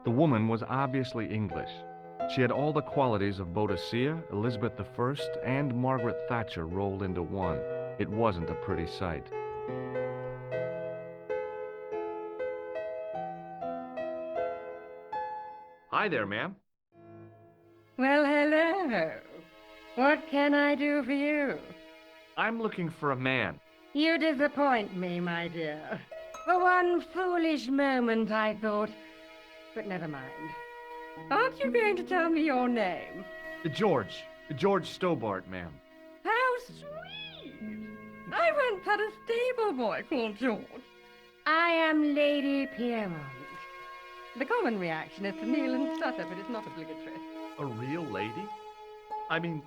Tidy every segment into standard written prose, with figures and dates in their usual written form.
The woman was obviously English. She had all the qualities of Boadicea, Elizabeth I, and Margaret Thatcher rolled into one. It wasn't a pretty sight. Hi there, ma'am. Well, hello. What can I do for you? I'm looking for a man. You disappoint me, my dear. For one foolish moment I thought... But never mind. Aren't you going to tell me your name? George. George Stobart, ma'am. How sweet! I once had a stable boy called George. I am Lady Piermont. The common reaction is to kneel and stutter, but it's not obligatory. A real lady? I mean,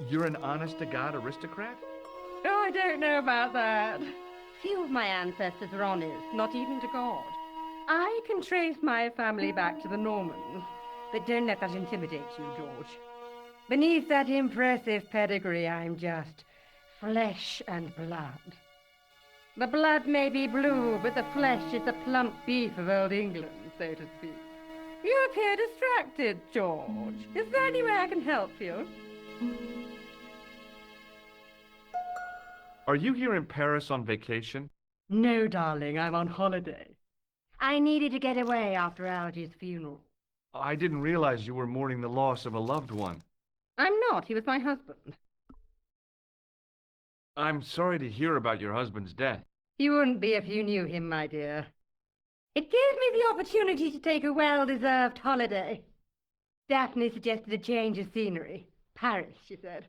you're an honest-to-God aristocrat? Oh, I don't know about that. Few of my ancestors are honest, not even to God. I can trace my family back to the Normans, but don't let that intimidate you, George. Beneath that impressive pedigree, I'm just flesh and blood. The blood may be blue, but the flesh is the plump beef of old England, so to speak. You appear distracted, George. Is there any way I can help you? Are you here in Paris on vacation? No, darling, I'm on holiday. I needed to get away after Algy's funeral. I didn't realize you were mourning the loss of a loved one. I'm not. He was my husband. I'm sorry to hear about your husband's death. You wouldn't be if you knew him, my dear. It gave me the opportunity to take a well-deserved holiday. Daphne suggested a change of scenery. Paris, she said.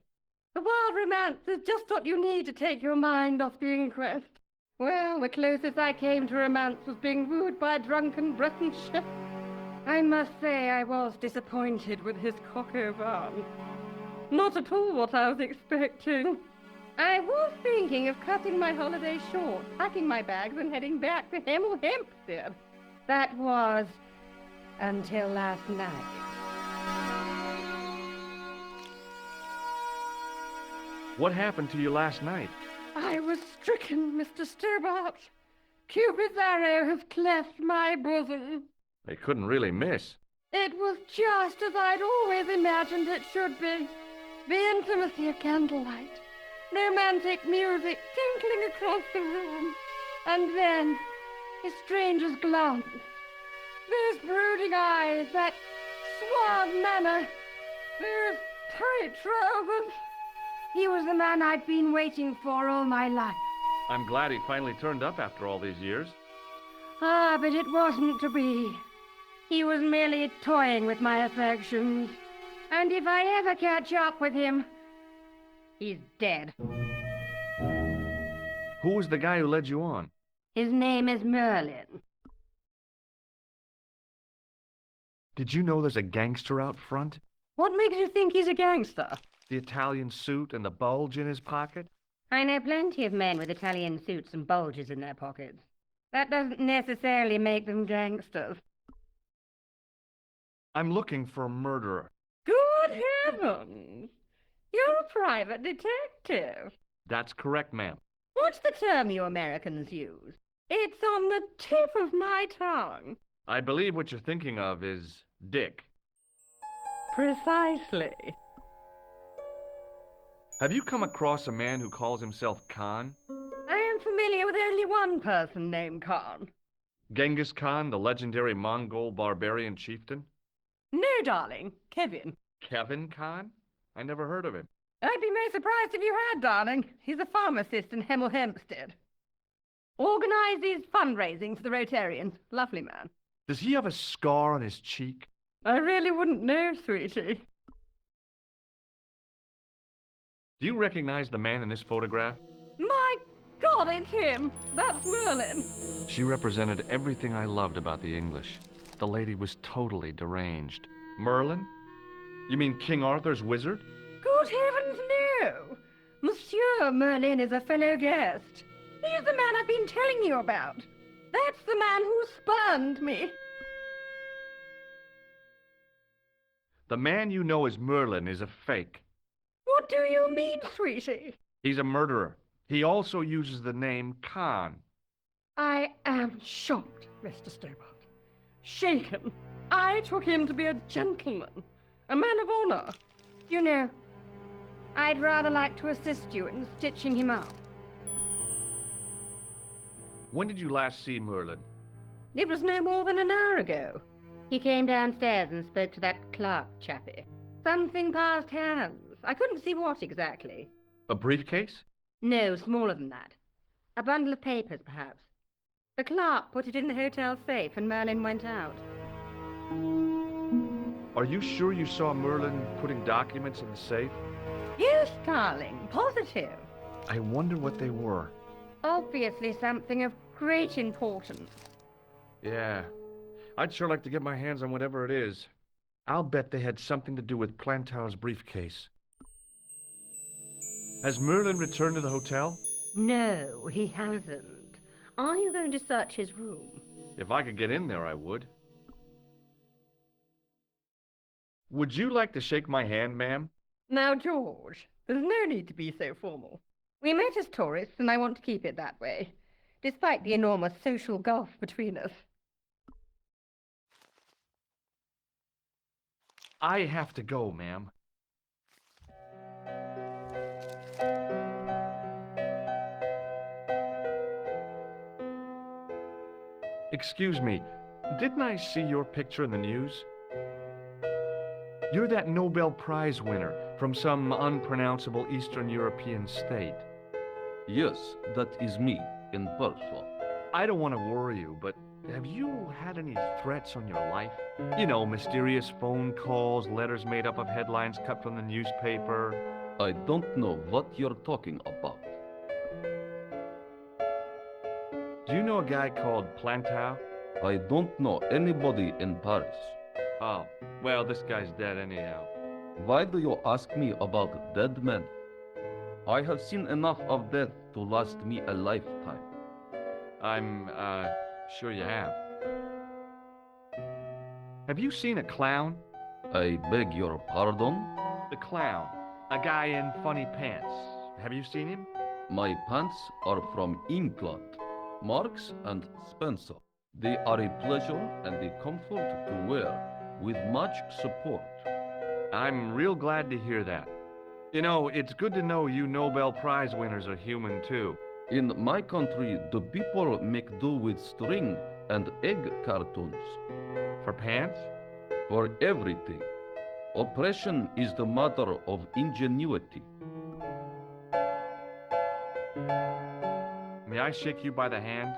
The wild romance is just what you need to take your mind off the inquest. Well, the closest I came to romance was being wooed by a drunken Breton chef. I must say I was disappointed with his coq au vin. Not at all what I was expecting. I was thinking of cutting my holiday short, packing my bags and heading back to Hemel Hempstead. That was until last night. What happened to you last night? I was stricken, Mr. Stobart. Cupid's arrow has cleft my bosom. They couldn't really miss. It was just as I'd always imagined it should be. The intimacy of candlelight. Romantic music tinkling across the room. And then, a stranger's glance. Those brooding eyes, that suave manner, those tight trousers. He was the man I'd been waiting for all my life. I'm glad he finally turned up after all these years. Ah, but it wasn't to be. He was merely toying with my affections. And if I ever catch up with him, he's dead. Who was the guy who led you on? His name is Merlin. Did you know there's a gangster out front? What makes you think he's a gangster? The Italian suit and the bulge in his pocket? I know plenty of men with Italian suits and bulges in their pockets. That doesn't necessarily make them gangsters. I'm looking for a murderer. Good heavens! You're a private detective. That's correct, ma'am. What's the term you Americans use? It's on the tip of my tongue. I believe what you're thinking of is Dick. Precisely. Have you come across a man who calls himself Khan? I am familiar with only one person named Khan. Genghis Khan, the legendary Mongol barbarian chieftain? No, darling. Kevin. Kevin Khan? I never heard of him. I'd be most surprised if you had, darling. He's a pharmacist in Hemel Hempstead. Organizes fundraising for the Rotarians. Lovely man. Does he have a scar on his cheek? I really wouldn't know, sweetie. Do you recognize the man in this photograph? My God, it's him. That's Merlin. She represented everything I loved about the English. The lady was totally deranged. Merlin? You mean King Arthur's wizard? Good heavens, no! Monsieur Merlin is a fellow guest. He's the man I've been telling you about. That's the man who spurned me. The man you know as Merlin is a fake. What do you mean, sweetie? He's a murderer. He also uses the name Khan. I am shocked, Mr. Stobart. Shaken. I took him to be a gentleman, a man of honor. You know, I'd rather like to assist you in stitching him up. When did you last see Merlin? It was no more than an hour ago. He came downstairs and spoke to that clerk chappie. Something passed hands. I couldn't see what exactly. A briefcase? No, smaller than that. A bundle of papers, perhaps. The clerk put it in the hotel safe and Merlin went out. Are you sure you saw Merlin putting documents in the safe? Yes, darling, positive. I wonder what they were. Obviously something of great importance. Yeah, I'd sure like to get my hands on whatever it is. I'll bet they had something to do with Plantow's briefcase. Has Merlin returned to the hotel? No, he hasn't. Are you going to search his room? If I could get in there, I would. Would you like to shake my hand, ma'am? Now, George, there's no need to be so formal. We met as tourists, and I want to keep it that way, despite the enormous social gulf between us. I have to go, ma'am. Excuse me, didn't I see your picture in the news? You're that Nobel Prize winner from some unpronounceable Eastern European state. Yes, that is me, in person. I don't want to worry you, but have you had any threats on your life? You know, mysterious phone calls, letters made up of headlines cut from the newspaper. I don't know what you're talking about. Do you know a guy called Plantow? I don't know anybody in Paris. Oh, well, this guy's dead anyhow. Why do you ask me about dead men? I have seen enough of death to last me a lifetime. I'm, sure you have. Have you seen a clown? I beg your pardon? The clown. A guy in funny pants. Have you seen him? My pants are from England. Marks and Spencer. They are a pleasure and a comfort to wear, with much support. I'm real glad to hear that. You know, it's good to know you Nobel Prize winners are human too. In my country, the people make do with string and egg cartoons. For pants? For everything. Oppression is the mother of ingenuity. May I shake you by the hand?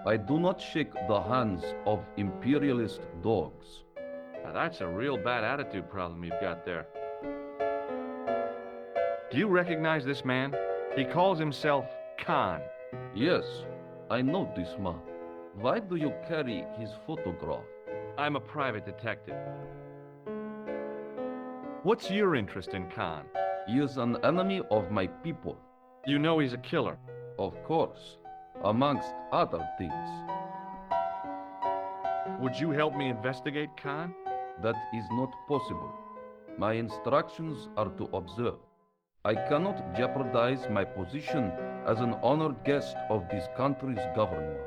I do not shake the hands of imperialist dogs. Now, that's a real bad attitude problem you've got there. Do you recognize this man? He calls himself Khan. Yes, I know this man. Why do you carry his photograph? I'm a private detective. What's your interest in Khan? He is an enemy of my people. You know he's a killer. Of course, amongst other things. Would you help me investigate Khan? That is not possible. My instructions are to observe. I cannot jeopardize my position as an honored guest of this country's government.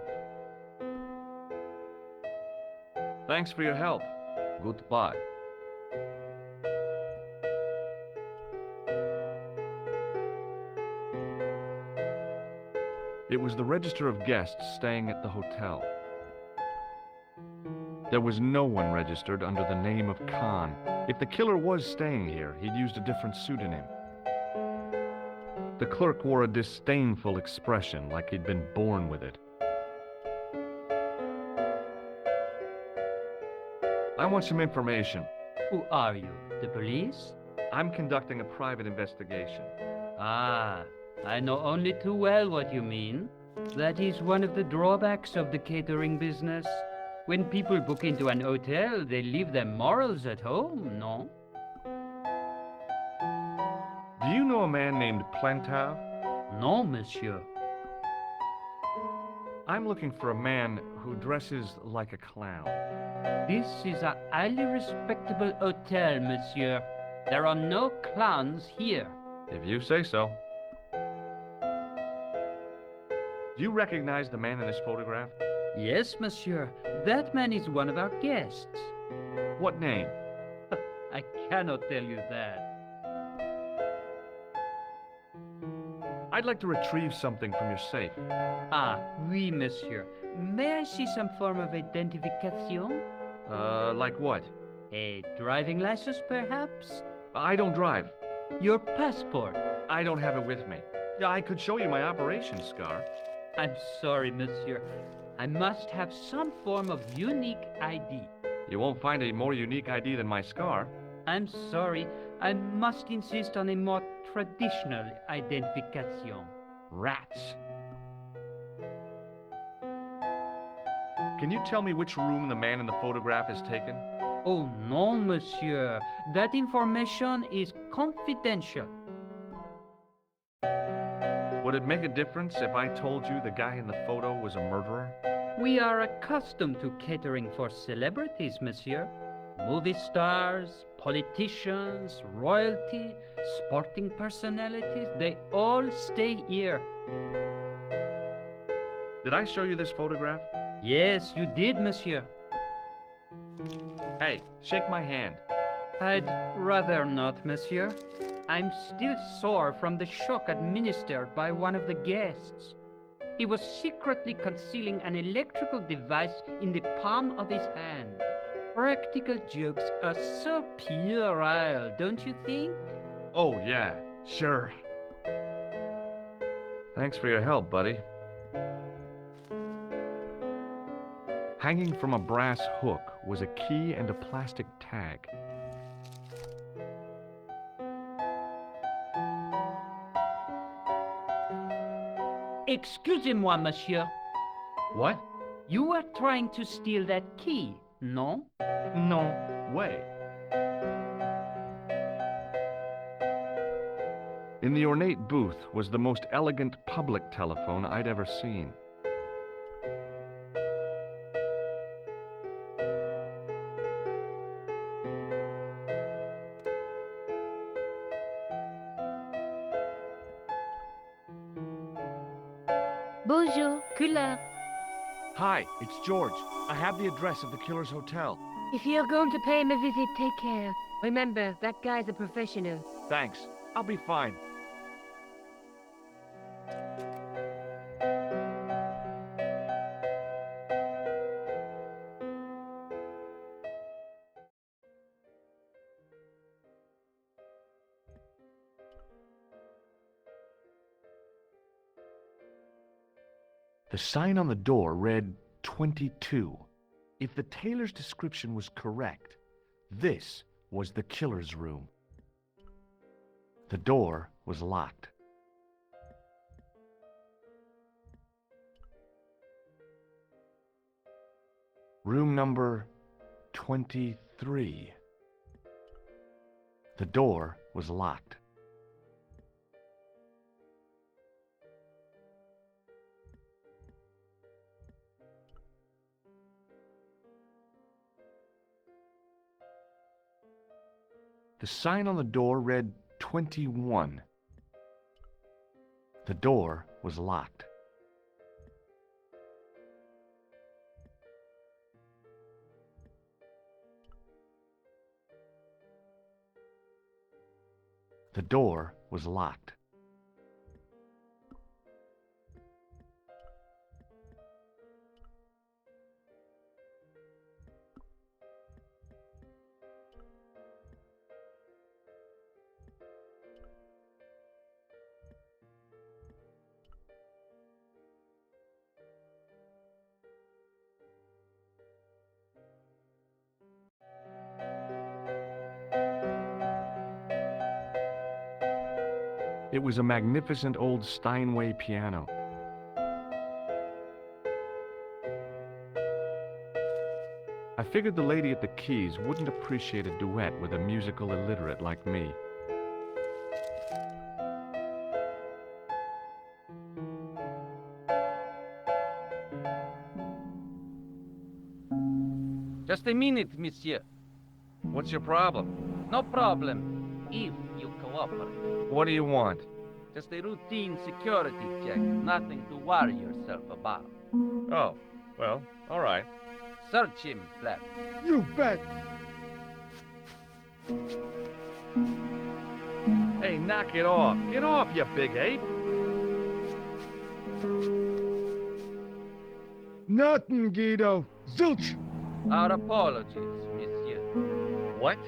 Thanks for your help. Goodbye. It was the register of guests staying at the hotel. There was no one registered under the name of Khan. If the killer was staying here, he'd used a different pseudonym. The clerk wore a disdainful expression, like he'd been born with it. I want some information. Who are you? The police? I'm conducting a private investigation. Ah, I know only too well what you mean. That is one of the drawbacks of the catering business. When people book into an hotel, they leave their morals at home, no? Do you know a man named Plantow? No, monsieur. I'm looking for a man who dresses like a clown. This is a highly respectable hotel, monsieur. There are no clowns here. If you say so. Do you recognize the man in this photograph? Yes, monsieur. That man is one of our guests. What name? I cannot tell you that. I'd like to retrieve something from your safe. Ah, oui, monsieur. May I see some form of identification? Like what? A driving license, perhaps? I don't drive. Your passport? I don't have it with me. I could show you my operation scar. I'm sorry, monsieur. I must have some form of unique ID. You won't find a more unique ID than my scar. I'm sorry. I must insist on a more traditional identification. Rats. Can you tell me which room the man in the photograph has taken? Oh, no, monsieur. That information is confidential. Would it make a difference if I told you the guy in the photo was a murderer? We are accustomed to catering for celebrities, monsieur. Movie stars, politicians, royalty, sporting personalities, they all stay here. Did I show you this photograph? Yes, you did, monsieur. Hey, shake my hand. I'd rather not, monsieur. I'm still sore from the shock administered by one of the guests. He was secretly concealing an electrical device in the palm of his hand. Practical jokes are so puerile, don't you think? Oh, yeah, sure. Thanks for your help, buddy. Hanging from a brass hook was a key and a plastic tag. Excusez-moi, monsieur. What? You were trying to steal that key, no? No way. In the ornate booth was the most elegant public telephone I'd ever seen. Bonjour, couleur. Hi, it's George. I have the address of the killer's hotel. If you're going to pay him a visit, take care. Remember, that guy's a professional. Thanks. I'll be fine. The sign on the door read 22. If the tailor's description was correct, this was the killer's room. The door was locked. Room number 23. The door was locked. The sign on the door read 21. The door was locked. The door was locked. It was a magnificent old Steinway piano. I figured the lady at the keys wouldn't appreciate a duet with a musical illiterate like me. Just a minute, monsieur. What's your problem? No problem. If you cooperate. What do you want? Just a routine security check. Nothing to worry yourself about. Oh, Well, all right. Search him, Flap. You bet. Hey, knock it off. Get off, you big ape. Nothing, Guido. Zilch. Our apologies, monsieur. What?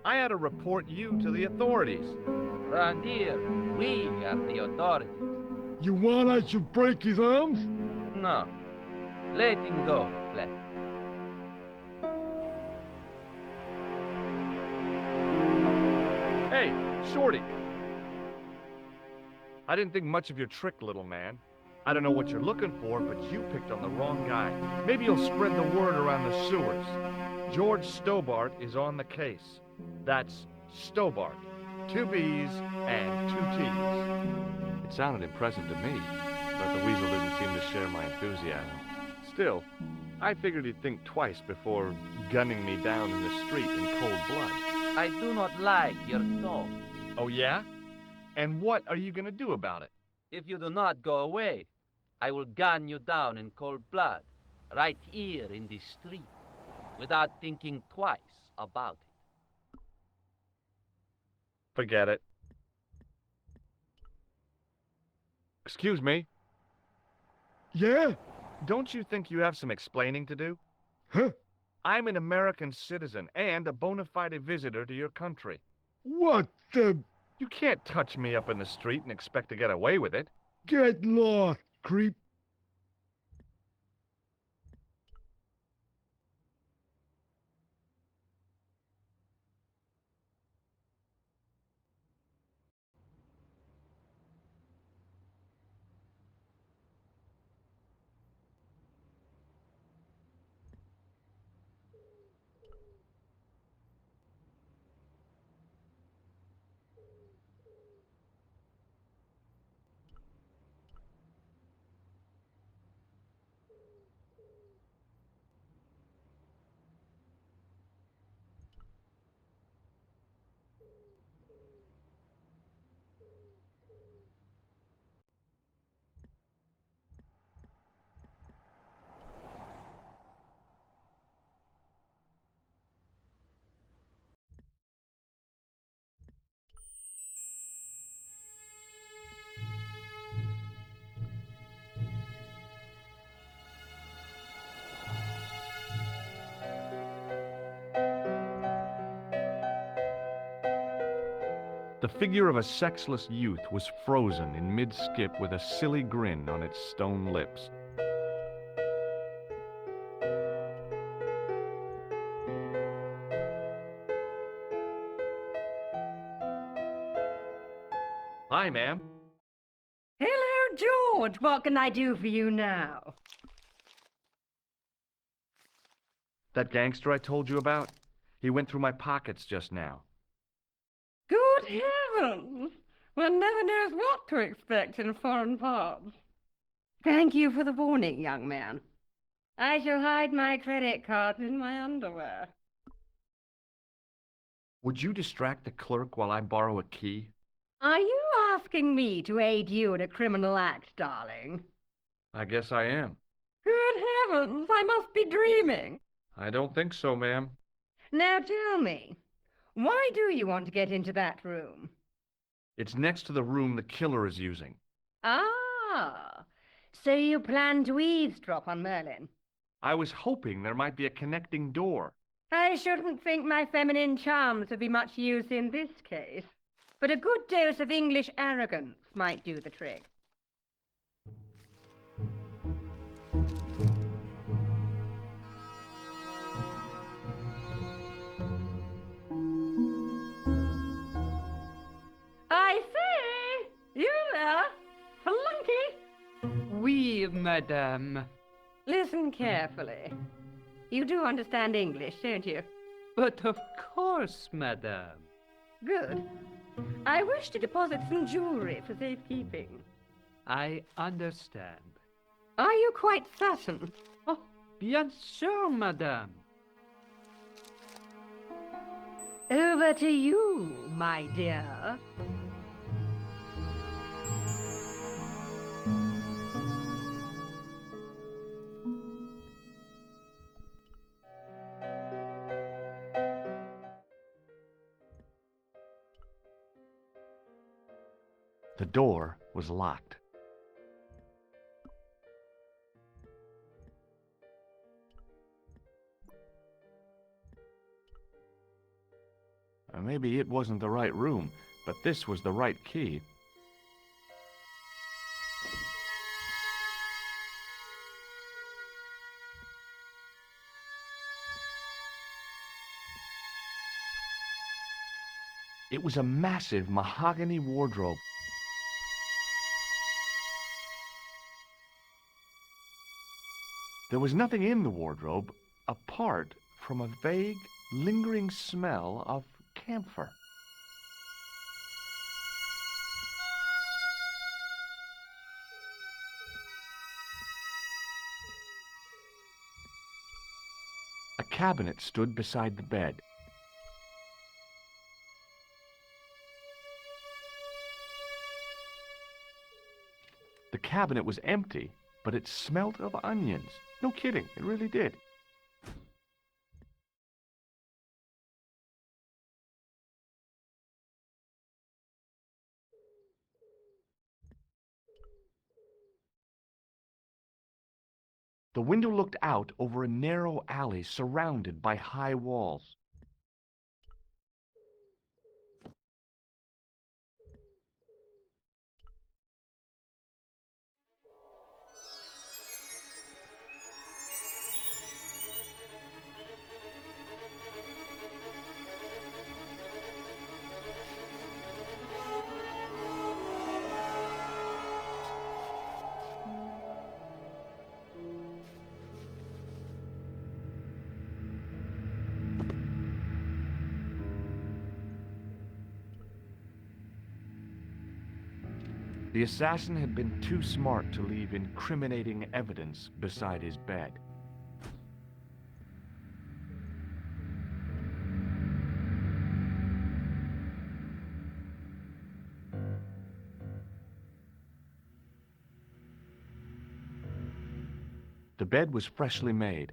I had to report you to the authorities. Round here, we are the authorities. You want I should break his arms? No. Let him go, Flap. Hey, Shorty. I didn't think much of your trick, little man. I don't know what you're looking for, but you picked on the wrong guy. Maybe you'll spread the word around the sewers. George Stobart is on the case. That's Stobart. 2 B's and 2 T's. It sounded impressive to me, but the weasel didn't seem to share my enthusiasm. Still, I figured he'd think twice before gunning me down in the street in cold blood. I do not like your tone. Oh, yeah? And what are you gonna do about it? If you do not go away, I will gun you down in cold blood, right here in the street, without thinking twice about it. Forget it. Excuse me. Yeah? Don't you think you have some explaining to do? Huh? I'm an American citizen and a bona fide visitor to your country. What the... You can't touch me up in the street and expect to get away with it. Get lost, creep. The figure of a sexless youth was frozen in mid-skip with a silly grin on its stone lips. Hi, ma'am. Hello, George. What can I do for you now? That gangster I told you about? He went through my pockets just now. Good heavens! One never knows what to expect in foreign parts. Thank you for the warning, young man. I shall hide my credit cards in my underwear. Would you distract the clerk while I borrow a key? Are you asking me to aid you in a criminal act, darling? I guess I am. Good heavens, I must be dreaming. I don't think so, ma'am. Now tell me, why do you want to get into that room? It's next to the room the killer is using. Ah, so you plan to eavesdrop on Merlin? I was hoping there might be a connecting door. I shouldn't think my feminine charms would be much use in this case, but a good dose of English arrogance might do the trick. I say, you there, flunky? Oui, madame. Listen carefully. You do understand English, don't you? But of course, madame. Good. I wish to deposit some jewelry for safekeeping. I understand. Are you quite certain? Oh, bien sûr, madame. Over to you, my dear. The door was locked. Maybe it wasn't the right room, but this was the right key. It was a massive mahogany wardrobe. There was nothing in the wardrobe apart from a vague, lingering smell of camphor. A cabinet stood beside the bed. The cabinet was empty, but it smelt of onions. No kidding, it really did. The window looked out over a narrow alley surrounded by high walls. The assassin had been too smart to leave incriminating evidence beside his bed. The bed was freshly made,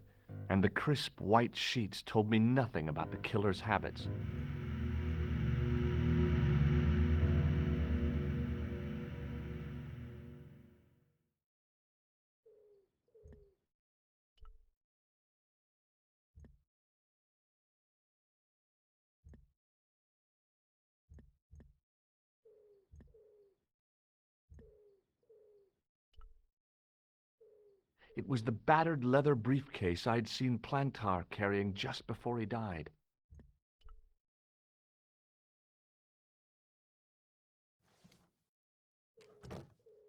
and the crisp white sheets told me nothing about the killer's habits. It was the battered leather briefcase I'd seen Plantar carrying just before he died.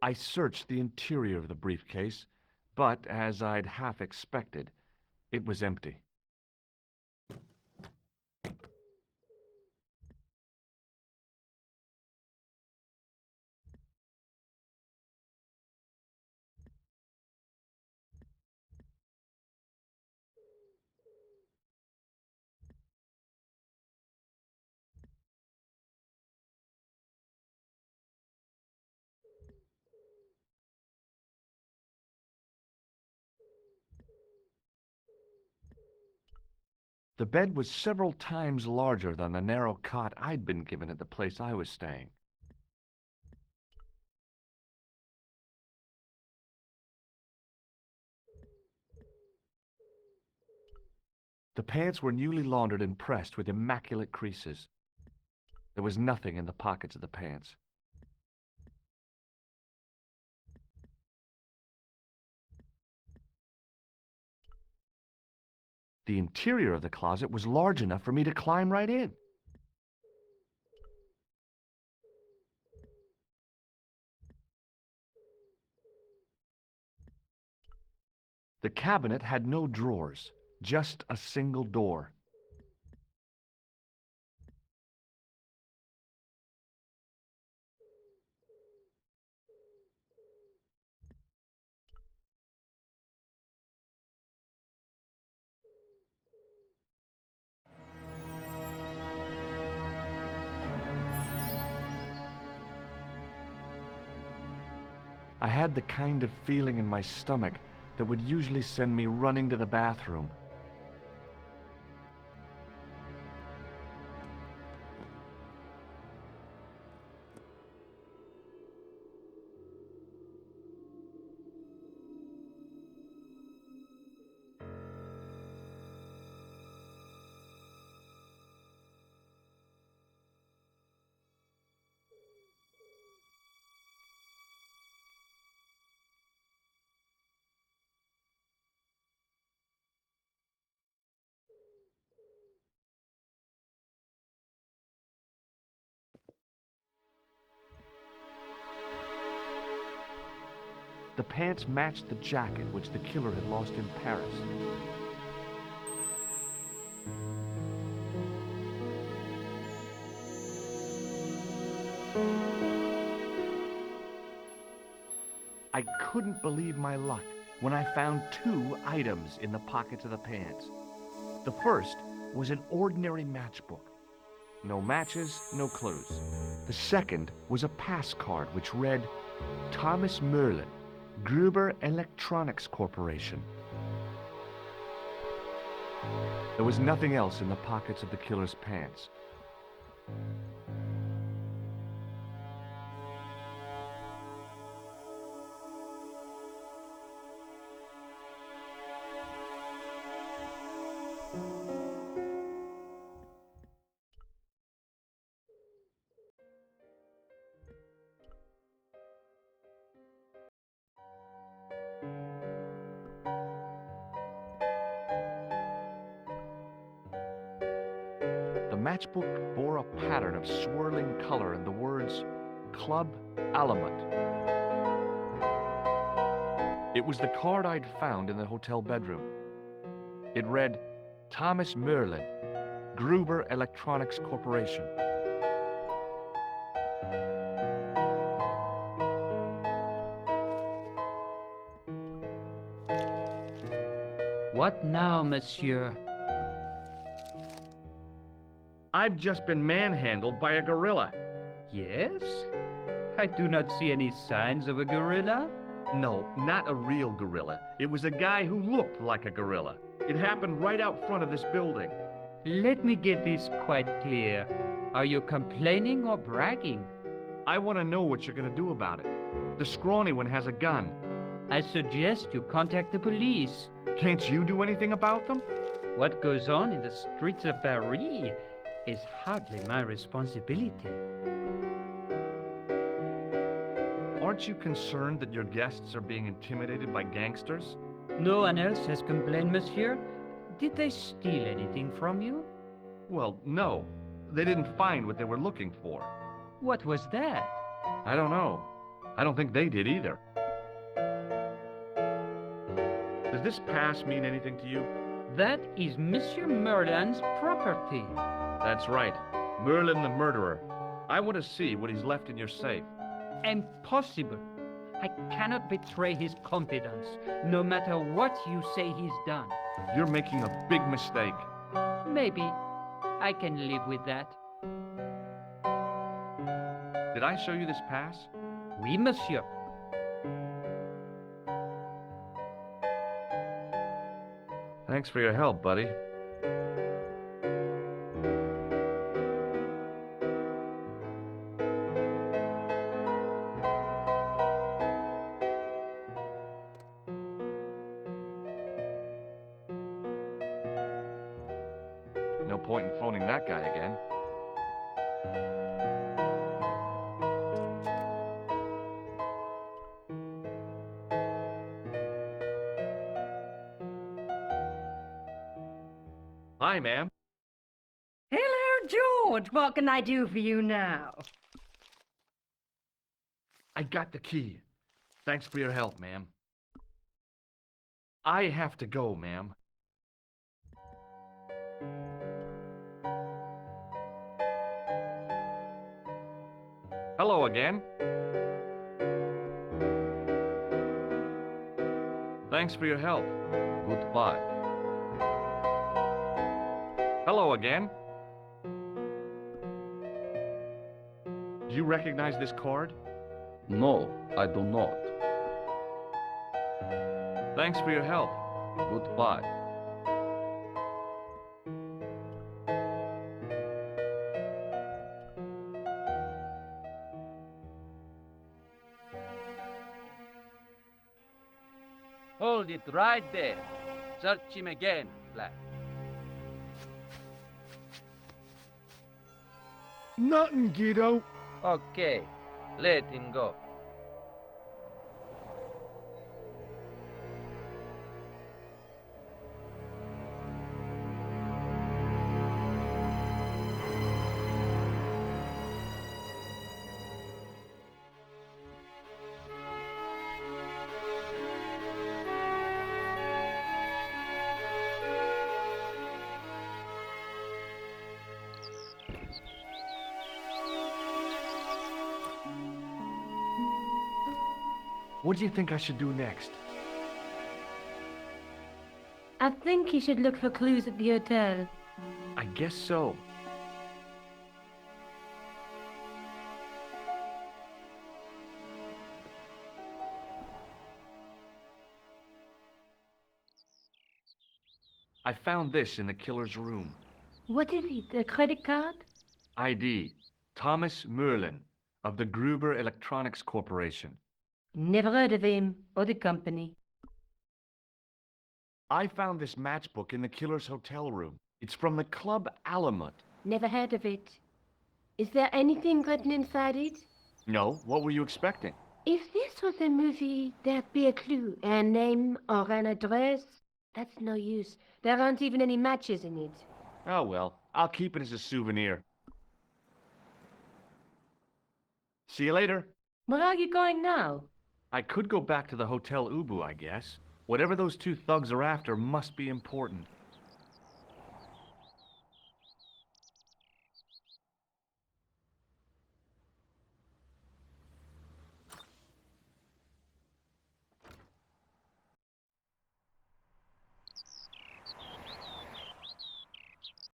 I searched the interior of the briefcase, but as I'd half expected, it was empty. The bed was several times larger than the narrow cot I'd been given at the place I was staying. The pants were newly laundered and pressed with immaculate creases. There was nothing in the pockets of the pants. The interior of the closet was large enough for me to climb right in. The cabinet had no drawers, just a single door. I had the kind of feeling in my stomach that would usually send me running to the bathroom. pants matched the jacket which the killer had lost in Paris. I couldn't believe my luck when I found two items in the pockets of the pants. The first was an ordinary matchbook. No matches, no clues. The second was a pass card which read, Thomas Merlin, Gruber Electronics Corporation. There was nothing else in the pockets of the killer's pants. The matchbook bore a pattern of swirling color and the words, Club Alamut. It was the card I'd found in the hotel bedroom. It read, Thomas Merlin, Gruber Electronics Corporation. What now, monsieur? I've just been manhandled by a gorilla. Yes? I do not see any signs of a gorilla. No, not a real gorilla. It was a guy who looked like a gorilla. It happened right out front of this building. Let me get this quite clear. Are you complaining or bragging? I want to know what you're going to do about it. The scrawny one has a gun. I suggest you contact the police. Can't you do anything about them? What goes on in the streets of Paris is hardly my responsibility. Aren't you concerned that your guests are being intimidated by gangsters? No one else has complained, monsieur. Did they steal anything from you? Well, no. They didn't find what they were looking for. What was that? I don't know. I don't think they did either. Does this pass mean anything to you? That is Monsieur Merlin's property. That's right. Merlin the murderer. I want to see what he's left in your safe. Impossible. I cannot betray his confidence, no matter what you say he's done. You're making a big mistake. Maybe I can live with that. Did I show you this pass? Oui, monsieur. Thanks for your help, buddy. No point in phoning that guy again. Hi, ma'am. Hello, George. What can I do for you now? I got the key. Thanks for your help, ma'am. I have to go, ma'am. Hello again. Thanks for your help. Goodbye. Hello again. Do you recognize this card? No, I do not. Thanks for your help. Goodbye. Hold it right there. Search him again, Black. Nothing, Guido. Okay, let him go. What do you think I should do next? I think you should look for clues at the hotel. I guess so. I found this in the killer's room. What is it, a credit card? ID, Thomas Merlin, of the Gruber Electronics Corporation. Never heard of him or the company. I found this matchbook in the killer's hotel room. It's from the Club Alamut. Never heard of it. Is there anything written inside it? No, what were you expecting? If this was a movie, there'd be a clue, a name or an address. That's no use. There aren't even any matches in it. Oh well, I'll keep it as a souvenir. See you later. Where are you going now? I could go back to the Hotel Ubu, I guess. Whatever those two thugs are after must be important.